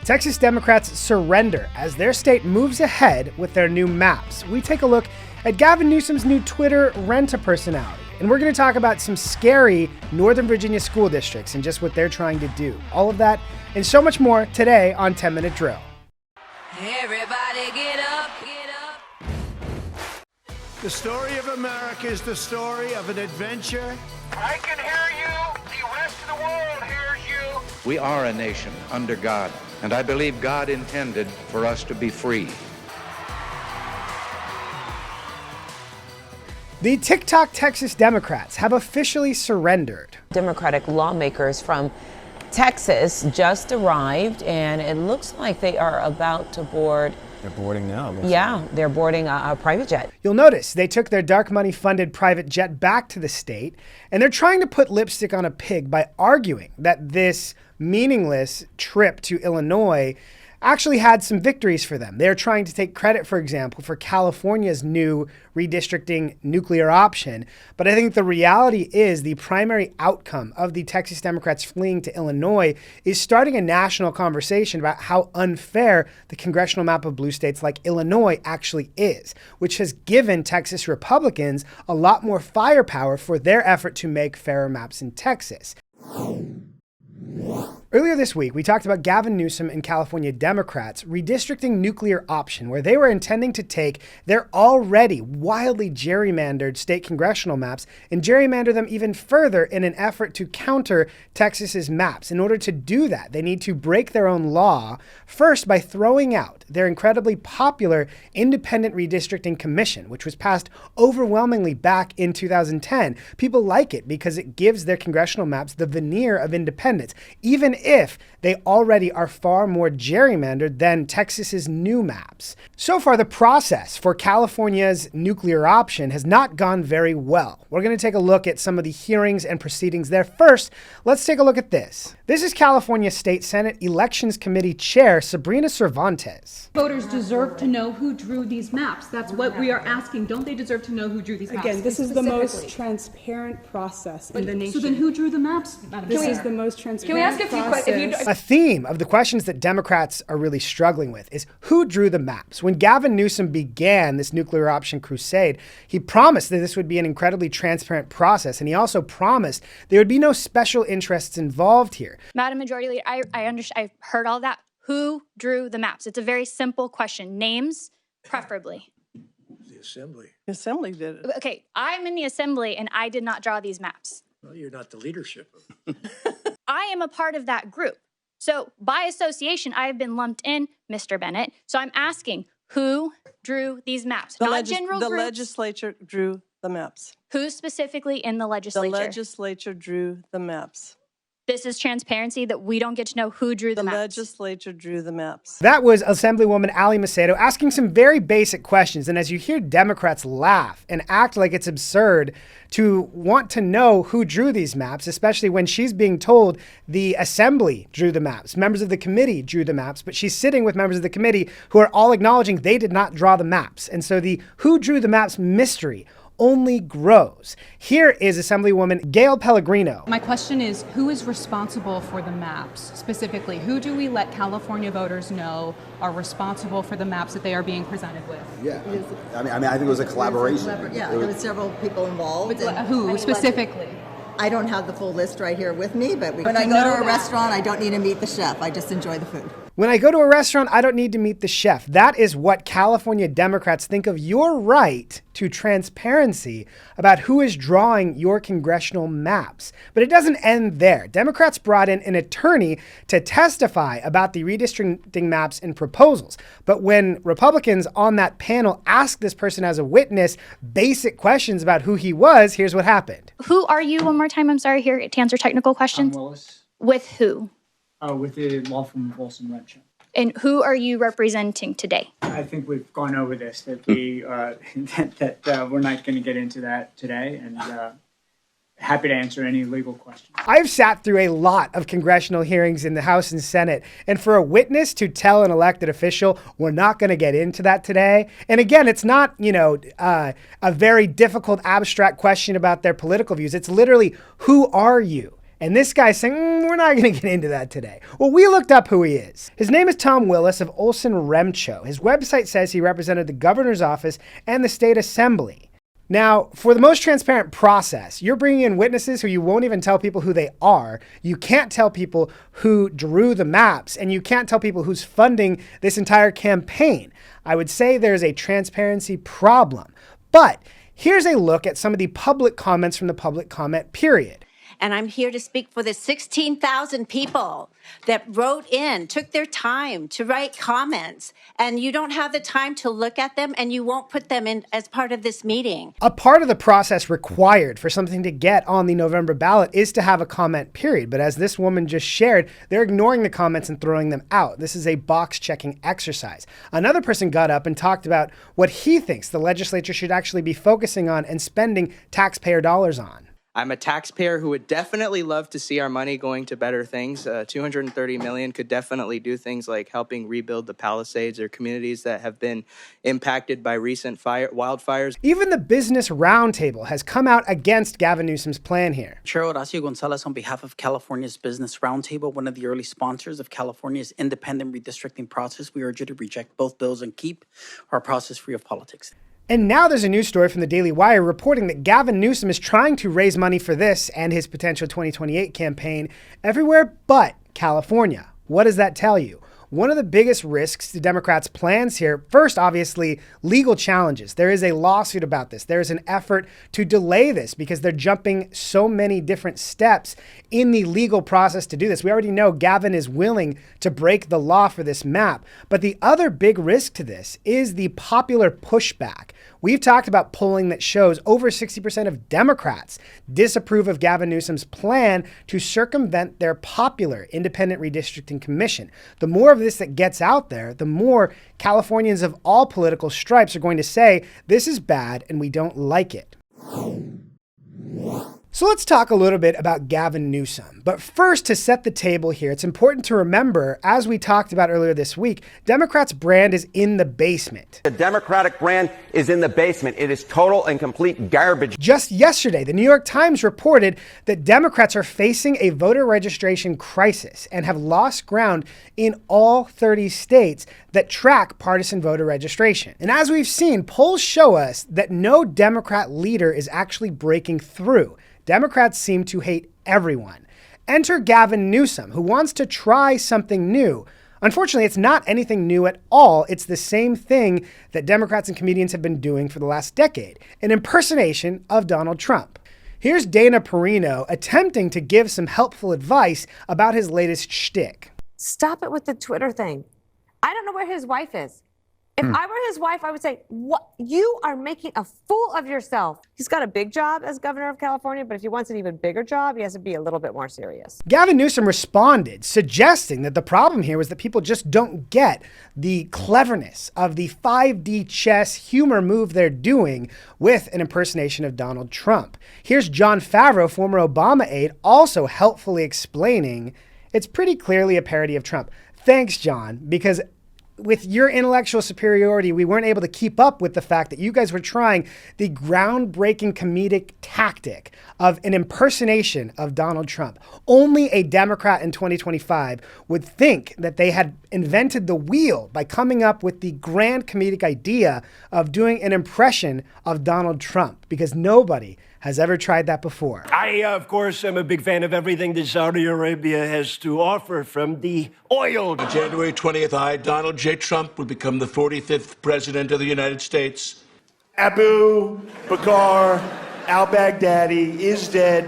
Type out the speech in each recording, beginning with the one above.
Texas Democrats surrender as their state moves ahead with their new maps. We take a look at Gavin Newsom's new Twitter rent-a-personality. And we're going to talk about some scary Northern Virginia school districts and just what they're trying to do. All of that and so much more today on 10 Minute Drill. Everybody get up, get up. The story of America is the story of an adventure. I can hear you. The rest of the world hears you. We are a nation under God, and I believe God intended for us to be free. The TikTok Texas Democrats have officially surrendered. Democratic lawmakers from Texas just arrived, and it looks like they are about to board. They're boarding now. Yeah, they're boarding a private jet. You'll notice they took their dark money funded private jet back to the state, and they're trying to put lipstick on a pig by arguing that this meaningless trip to Illinois actually had some victories for them. They're trying to take credit, for example, for California's new redistricting nuclear option. But I think the reality is the primary outcome of the Texas Democrats fleeing to Illinois is starting a national conversation about how unfair the congressional map of blue states like Illinois actually is, which has given Texas Republicans a lot more firepower for their effort to make fairer maps in Texas. Earlier this week, we talked about Gavin Newsom and California Democrats' redistricting nuclear option, where they were intending to take their already wildly gerrymandered state congressional maps and gerrymander them even further in an effort to counter Texas's maps. In order to do that, they need to break their own law, first by throwing out their incredibly popular Independent Redistricting Commission, which was passed overwhelmingly back in 2010. People like it because it gives their congressional maps the veneer of independence, even if they already are far more gerrymandered than Texas's new maps. So far, the process for California's nuclear option has not gone very well. We're going to take a look at some of the hearings and proceedings there. First, let's take a look at this. This is California State Senate Elections Committee Chair Sabrina Cervantes. Voters deserve to know who drew these maps. That's what we are asking. Don't they deserve to know who drew these maps? Again, this is the most transparent process in the nation. So then who drew the maps? This is the most transparent Can we ask a few questions? A theme of the questions that Democrats are really struggling with is who drew the maps. When Gavin Newsom began this nuclear option crusade, he promised that this would be an incredibly transparent process, and he also promised there would be no special interests involved here. Madam Majority Leader, I've heard all that. Who drew the maps? It's a very simple question. Names, preferably. The Assembly. The Assembly did it. Okay, I'm in the Assembly and I did not draw these maps. Well, you're not the leadership of I am a part of that group. So by association, I have been lumped in, Mr. Bennett. So I'm asking, who drew these maps? Not general The groups. legislature drew the maps. Who specifically in the legislature? The legislature drew the maps. This is transparency that we don't get to know who drew the maps. The legislature drew the maps. That was Assemblywoman Ali Macedo asking some very basic questions. And as you hear Democrats laugh and act like it's absurd to want to know who drew these maps, especially when she's being told the Assembly drew the maps, members of the committee drew the maps, but she's sitting with members of the committee who are all acknowledging they did not draw the maps. And so the who drew the maps mystery only grows. Here is Assemblywoman Gail Pellegrino. My question is, who is responsible for the maps? Specifically, who do we let California voters know are responsible for the maps that they are being presented with? Yeah. I mean, I think it was a collaboration. There were several people involved. Who specifically? I don't have the full list right here with me, but when I go to a restaurant, I don't need to meet the chef. I just enjoy the food. When I go to a restaurant, I don't need to meet the chef. That is what California Democrats think of your right to transparency about who is drawing your congressional maps. But it doesn't end there. Democrats brought in an attorney to testify about the redistricting maps and proposals. But when Republicans on that panel asked this person as a witness basic questions about who he was, here's what happened. Who are you, one more time? I'm sorry, here to answer technical questions. I'm Willis. With who? With the law firm of Wilson Renshaw. And who are you representing today? I think we've gone over this, that we that we're not going to get into that today, and happy to answer any legal questions. I've sat through a lot of congressional hearings in the House and Senate, and for a witness to tell an elected official, we're not going to get into that today. And again, it's not, a very difficult, abstract question about their political views. It's literally, who are you? And this guy's saying, we're not going to get into that today. Well, we looked up who he is. His name is Tom Willis of Olson Remcho. His website says he represented the governor's office and the state assembly. Now, for the most transparent process, you're bringing in witnesses who you won't even tell people who they are. You can't tell people who drew the maps, and you can't tell people who's funding this entire campaign. I would say there's a transparency problem. But here's a look at some of the public comments from the public comment period. And I'm here to speak for the 16,000 people that wrote in, took their time to write comments, and you don't have the time to look at them, and you won't put them in as part of this meeting. A part of the process required for something to get on the November ballot is to have a comment period. But as this woman just shared, they're ignoring the comments and throwing them out. This is a box checking exercise. Another person got up and talked about what he thinks the legislature should actually be focusing on and spending taxpayer dollars on. I'm a taxpayer who would definitely love to see our money going to better things. $230 million could definitely do things like helping rebuild the Palisades or communities that have been impacted by recent wildfires. Even the Business Roundtable has come out against Gavin Newsom's plan here. Chair Horacio Gonzalez, on behalf of California's Business Roundtable, one of the early sponsors of California's independent redistricting process, we urge you to reject both bills and keep our process free of politics. And now there's a news story from the Daily Wire reporting that Gavin Newsom is trying to raise money for this and his potential 2028 campaign everywhere but California. What does that tell you? One of the biggest risks to Democrats' plans here, first, obviously, legal challenges. There is a lawsuit about this. There is an effort to delay this because they're jumping so many different steps in the legal process to do this. We already know Gavin is willing to break the law for this map. But the other big risk to this is the popular pushback. We've talked about polling that shows over 60% of Democrats disapprove of Gavin Newsom's plan to circumvent their popular independent redistricting commission. The more of this that gets out there, the more Californians of all political stripes are going to say, this is bad and we don't like it. So let's talk a little bit about Gavin Newsom. But first, to set the table here, it's important to remember, as we talked about earlier this week, Democrats' brand is in the basement. The Democratic brand is in the basement. It is total and complete garbage. Just yesterday, the New York Times reported that Democrats are facing a voter registration crisis and have lost ground in all 30 states that track partisan voter registration. And as we've seen, polls show us that no Democrat leader is actually breaking through. Democrats seem to hate everyone. Enter Gavin Newsom, who wants to try something new. Unfortunately, it's not anything new at all. It's the same thing that Democrats and comedians have been doing for the last decade, an impersonation of Donald Trump. Here's Dana Perino attempting to give some helpful advice about his latest shtick. Stop it with the Twitter thing. I don't know where his wife is. If I were his wife, I would say, "What? You are making a fool of yourself." He's got a big job as governor of California, but if he wants an even bigger job, he has to be a little bit more serious. Gavin Newsom responded, suggesting that the problem here was that people just don't get the cleverness of the 5D chess humor move they're doing with an impersonation of Donald Trump. Here's Jon Favreau, former Obama aide, also helpfully explaining it's pretty clearly a parody of Trump. Thanks, John, because with your intellectual superiority, we weren't able to keep up with the fact that you guys were trying the groundbreaking comedic tactic of an impersonation of Donald Trump. Only a Democrat in 2025 would think that they had invented the wheel by coming up with the grand comedic idea of doing an impression of Donald Trump, because nobody has ever tried that before. I, of course, am a big fan of everything that Saudi Arabia has to offer, from the oil. On January 20th, I, Donald J. Trump, will become the 45th President of the United States. Abu Bakr al-Baghdadi is dead.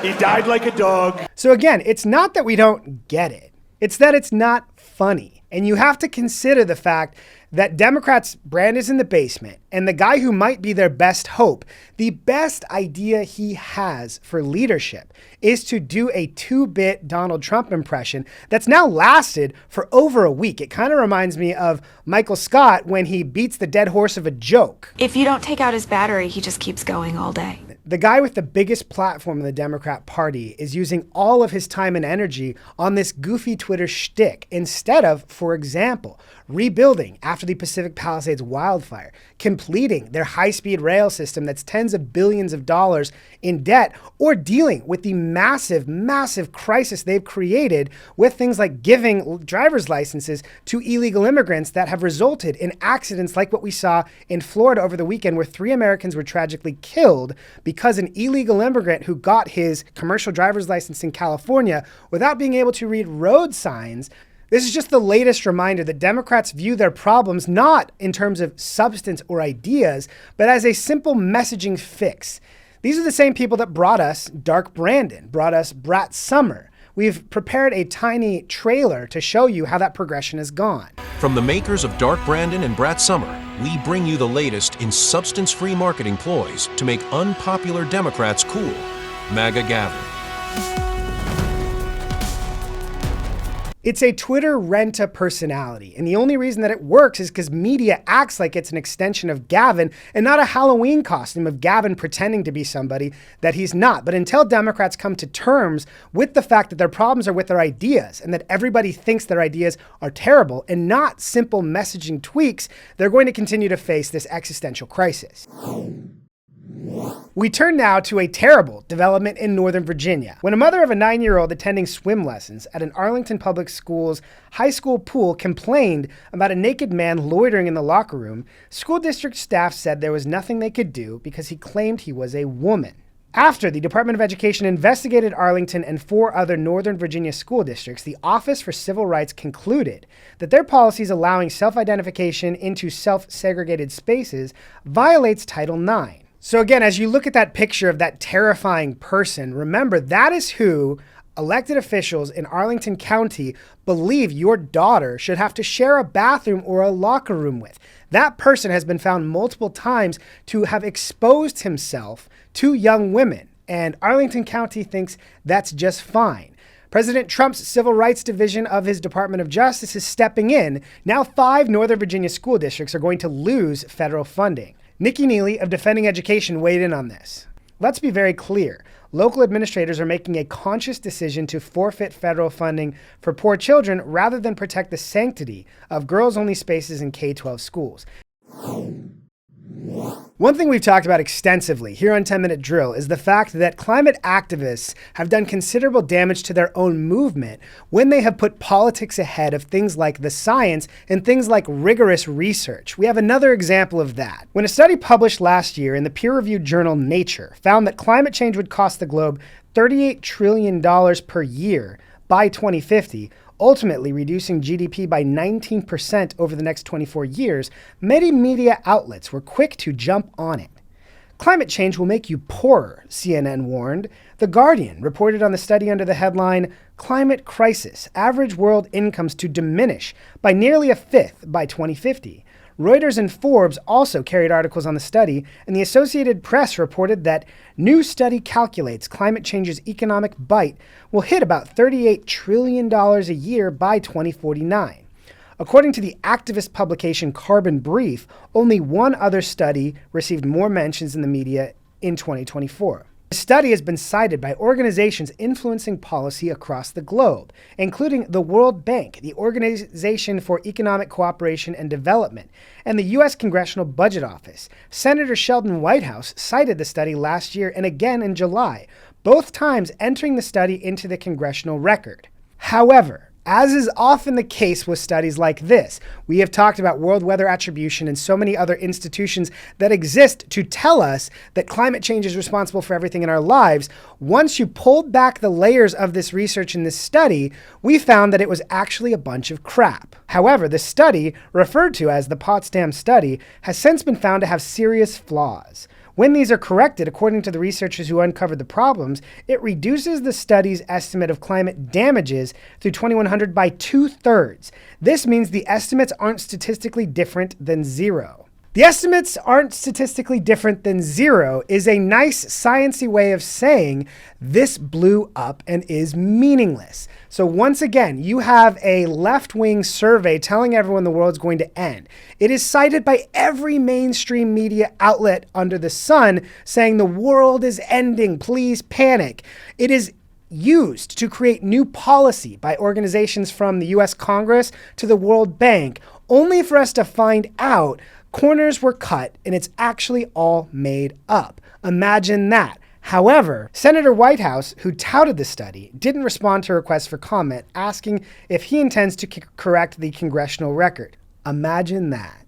He died like a dog. So again, it's not that we don't get it. It's that it's not funny. And you have to consider the fact that Democrats' brand is in the basement, and the guy who might be their best hope, the best idea he has for leadership is to do a 2-bit Donald Trump impression that's now lasted for over a week. It kind of reminds me of Michael Scott when he beats the dead horse of a joke. If you don't take out his battery, he just keeps going all day. The guy with the biggest platform in the Democrat Party is using all of his time and energy on this goofy Twitter shtick instead of, for example, rebuilding after the Pacific Palisades wildfire, completing their high-speed rail system that's tens of billions of dollars in debt, or dealing with the massive, massive crisis they've created with things like giving driver's licenses to illegal immigrants that have resulted in accidents like what we saw in Florida over the weekend, where 3 Americans were tragically killed because an illegal immigrant who got his commercial driver's license in California without being able to read road signs. This is just the latest reminder that Democrats view their problems not in terms of substance or ideas, but as a simple messaging fix. These are the same people that brought us Dark Brandon, brought us Brat Summer. We've prepared a tiny trailer to show you how that progression has gone. From the makers of Dark Brandon and Brat Summer, we bring you the latest in substance-free marketing ploys to make unpopular Democrats cool. MAGA Gavin. It's a Twitter rent-a-personality, and the only reason that it works is because media acts like it's an extension of Gavin and not a Halloween costume of Gavin pretending to be somebody that he's not. But until Democrats come to terms with the fact that their problems are with their ideas and that everybody thinks their ideas are terrible and not simple messaging tweaks, they're going to continue to face this existential crisis. We turn now to a terrible development in Northern Virginia, when a mother of a 9-year-old attending swim lessons at an Arlington Public Schools high school pool complained about a naked man loitering in the locker room. School district staff said there was nothing they could do because he claimed he was a woman. After the Department of Education investigated Arlington and 4 other Northern Virginia school districts, the Office for Civil Rights concluded that their policies allowing self-identification into self-segregated spaces violates Title IX. So again, as you look at that picture of that terrifying person, remember that is who elected officials in Arlington County believe your daughter should have to share a bathroom or a locker room with. That person has been found multiple times to have exposed himself to young women, and Arlington County thinks that's just fine. President Trump's Civil Rights Division of his Department of Justice is stepping in. Now 5 Northern Virginia school districts are going to lose federal funding. Nikki Neely of Defending Education weighed in on this. Let's be very clear. Local administrators are making a conscious decision to forfeit federal funding for poor children rather than protect the sanctity of girls-only spaces in K-12 schools. One thing we've talked about extensively here on 10 Minute Drill is the fact that climate activists have done considerable damage to their own movement when they have put politics ahead of things like the science and things like rigorous research. We have another example of that. When a study published last year in the peer-reviewed journal Nature found that climate change would cost the globe $38 trillion per year by 2050, ultimately reducing GDP by 19% over the next 24 years, many media outlets were quick to jump on it. Climate change will make you poorer, CNN warned. The Guardian reported on the study under the headline, Climate Crisis, Average World Incomes to Diminish by Nearly a Fifth by 2050. Reuters and Forbes also carried articles on the study, and the Associated Press reported that new study calculates climate change's economic bite will hit about $38 trillion a year by 2049. According to the activist publication Carbon Brief, only one other study received more mentions in the media in 2024. The study has been cited by organizations influencing policy across the globe, including the World Bank, the Organization for Economic Cooperation and Development, and the U.S. Congressional Budget Office. Senator Sheldon Whitehouse cited the study last year and again in July, both times entering the study into the congressional record. However, as is often the case with studies like this, we have talked about world weather attribution and so many other institutions that exist to tell us that climate change is responsible for everything in our lives. Once you pulled back the layers of this research in this study, we found that it was actually a bunch of crap. However, the study, referred to as the Potsdam study, has since been found to have serious flaws. When these are corrected, according to the researchers who uncovered the problems, it reduces the study's estimate of climate damages through 2100 by 2/3. This means the estimates aren't statistically different than zero. The estimates aren't statistically different than zero is a nice sciencey way of saying this blew up and is meaningless. So once again, you have a left-wing survey telling everyone the world's going to end. It is cited by every mainstream media outlet under the sun saying the world is ending, please panic. It is used to create new policy by organizations from the US Congress to the World Bank, only for us to find out corners were cut and it's actually all made up. Imagine that. However, Senator Whitehouse, who touted the study, didn't respond to requests for comment, asking if he intends to correct the congressional record. Imagine that.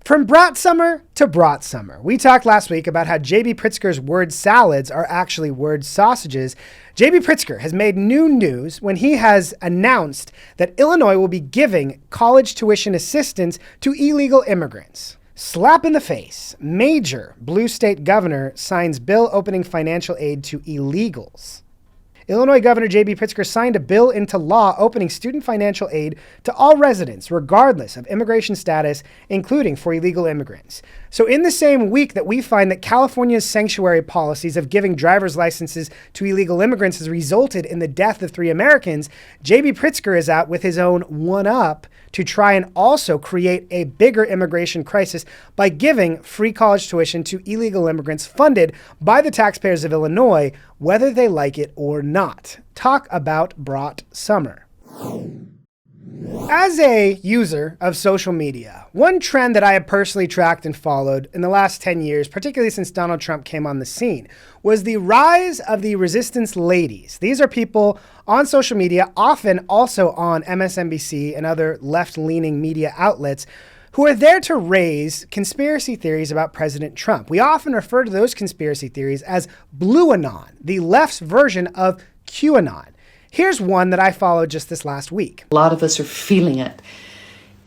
From Brat Summer to Brat Summer. We talked last week about how J.B. Pritzker's word salads are actually word sausages. J.B. Pritzker has made new news when he has announced that Illinois will be giving college tuition assistance to illegal immigrants. Slap in the face. Major blue state governor signs bill opening financial aid to illegals. Illinois Governor J.B. Pritzker signed a bill into law opening student financial aid to all residents, regardless of immigration status, including for illegal immigrants. So in the same week that we find that California's sanctuary policies of giving driver's licenses to illegal immigrants has resulted in the death of 3 Americans, J.B. Pritzker is out with his own one-up to try and also create a bigger immigration crisis by giving free college tuition to illegal immigrants funded by the taxpayers of Illinois, whether they like it or not. Talk about Brat Summer. As a user of social media, one trend that I have personally tracked and followed in the last 10 years, particularly since Donald Trump came on the scene, was the rise of the resistance ladies. These are people on social media, often also on MSNBC and other left-leaning media outlets, who are there to raise conspiracy theories about President Trump. We often refer to those conspiracy theories as BlueAnon, the left's version of QAnon. Here's one that I followed just this last week. A lot of us are feeling it.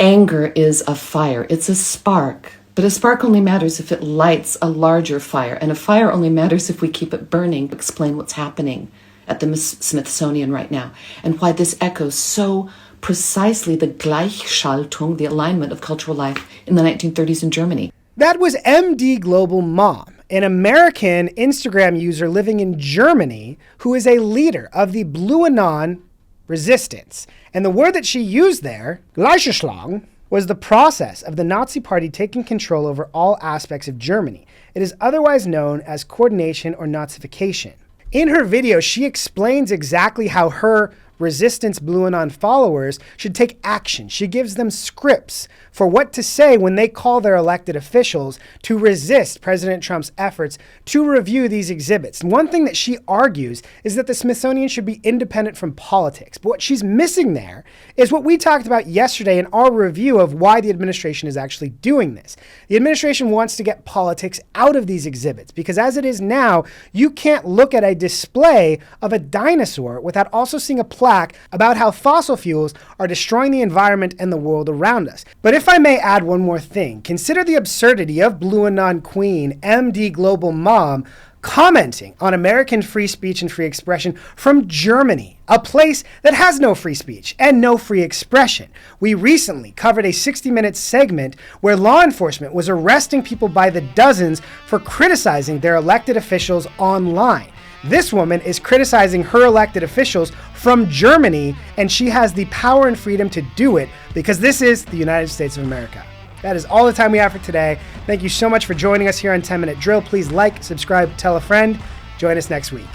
Anger is a fire. It's a spark. But a spark only matters if it lights a larger fire. And a fire only matters if we keep it burning. Explain what's happening at the Smithsonian right now and why this echoes so precisely the Gleichschaltung, the alignment of cultural life in the 1930s in Germany. That was MD Global Mom, an American Instagram user living in Germany who is a leader of the BlueAnon resistance. And the word that she used there, Gleichschaltung, was the process of the Nazi Party taking control over all aspects of Germany. It is otherwise known as coordination or Nazification. In her video, she explains exactly how her resistance BlueAnon followers should take action. She gives them scripts for what to say when they call their elected officials to resist President Trump's efforts to review these exhibits. And one thing that she argues is that the Smithsonian should be independent from politics. But what she's missing there is what we talked about yesterday in our review of why the administration is actually doing this. The administration wants to get politics out of these exhibits because as it is now, you can't look at a display of a dinosaur without also seeing a plaque about how fossil fuels are destroying the environment and the world around us. But if I may add one more thing, consider the absurdity of BlueAnon Queen, MD Global Mom, commenting on American free speech and free expression from Germany, a place that has no free speech and no free expression. We recently covered a 60-minute segment where law enforcement was arresting people by the dozens for criticizing their elected officials online. This woman is criticizing her elected officials from Germany, and she has the power and freedom to do it because this is the United States of America. That is all the time we have for today. Thank you so much for joining us here on 10 Minute Drill. Please like, subscribe, tell a friend. Join us next week.